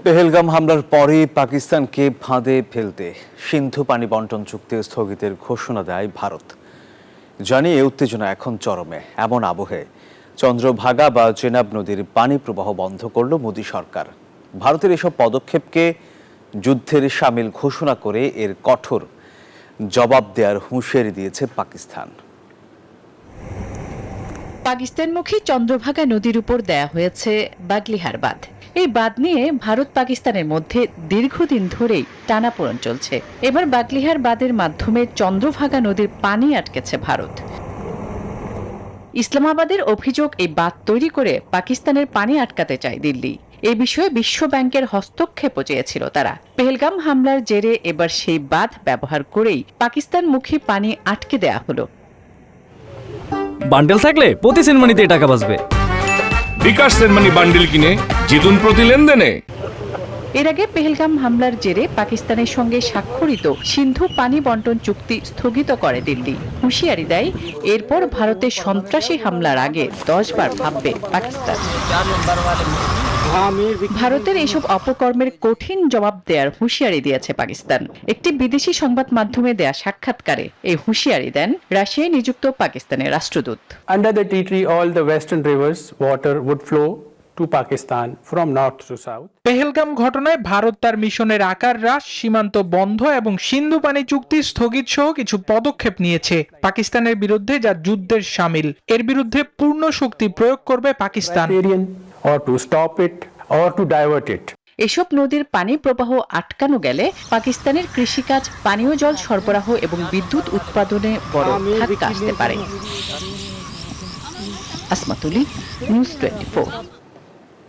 পেহেলগাম হামলার পরে পাকিস্তানকে ফাঁদে ফেলতে সিন্ধু পানি বন্টন চুক্তি স্থগিতের ঘোষণা দেয় ভারত। জানিয়ে উত্তেজনা এখন চরমে। এমন আবহে চন্দ্রভাগা বা চেনাব নদীর পানি প্রবাহ বন্ধ করল মোদী সরকার। ভারতের এসব পদক্ষেপকে যুদ্ধের শামিল ঘোষণা করে এর কঠোর জবাব দেওয়ার হুঁশিয়ারি দিয়েছে পাকিস্তান। পাকিস্তানমুখী চন্দ্রভাগা নদীর উপর দেয়া হয়েছে বাগলিহার বাঁধ। এই বাঁধ নিয়ে ভারত পাকিস্তানের মধ্যে দীর্ঘদিন ধরেই টানাপোড়েন চলছে। এবার বাগলিহার বাঁধের মাধ্যমে চন্দ্রভাগা নদীর পানি আটকেছে ভারত। ইসলামাবাদের অভিযোগ, এই বাঁধ তৈরি করে পাকিস্তানের পানি আটকাতে চায় দিল্লি। এই বিষয়ে বিশ্ব ব্যাংকের হস্তক্ষেপও চেয়েছিল তারা। পেহেলগাম হামলার জেরে এবার সেই বাঁধ ব্যবহার করেই পাকিস্তানমুখী পানি আটকে দেয়া হলো। বান্ডেল থাকলে প্রতি সেনমানিতে টাকা বাঁচবে। বিকাশ সেনমানি বান্ডেল কিনে জিতুন প্রতি লেনদেনে। এর আগে পেহেলগাম হামলার জেরে পাকিস্তানের সঙ্গে স্বাক্ষরিত সিন্ধু পানি বন্টন চুক্তি স্থগিত করে দিল্লি। হুঁশিয়ারি দেয়, এরপর ভারতের সন্ত্রাসী হামলার আগে 10 বার ভাববে পাকিস্তান। ভারতের এসব অপকর্মের কঠিন জবাব দেওয়ার হুঁশিয়ারি দিয়েছে পাকিস্তান। একটি বিদেশি সংবাদ মাধ্যমে দেয়া সাক্ষাৎকারে এই হুঁশিয়ারি দেন রাশিয়ায় নিযুক্ত পাকিস্তানের রাষ্ট্রদূত। Under the treaty, all the western rivers water would flow to Pakistan from north to south. Pahalgam ঘটনায় ভারত তার মিশনের আকার হ্রাস, সীমান্ত বন্ধ এবং সিন্ধু পানি চুক্তি স্থগিত সহ কিছু পদক্ষেপ নিয়েছে পাকিস্তানের বিরুদ্ধে, যা যুদ্ধের শামিল। এর বিরুদ্ধে পূর্ণ শক্তি প্রয়োগ করবে Pakistan. Or to stop it or to divert it. এসব নদীর পানি প্রবাহ আটকানো গেলে পাকিস্তানের কৃষিকাজ, পানীয় জল সরবরাহ এবং বিদ্যুৎ উৎপাদনে বড় ধাক্কা আসতে পারে। আসমাতুলি, নিউজ 24।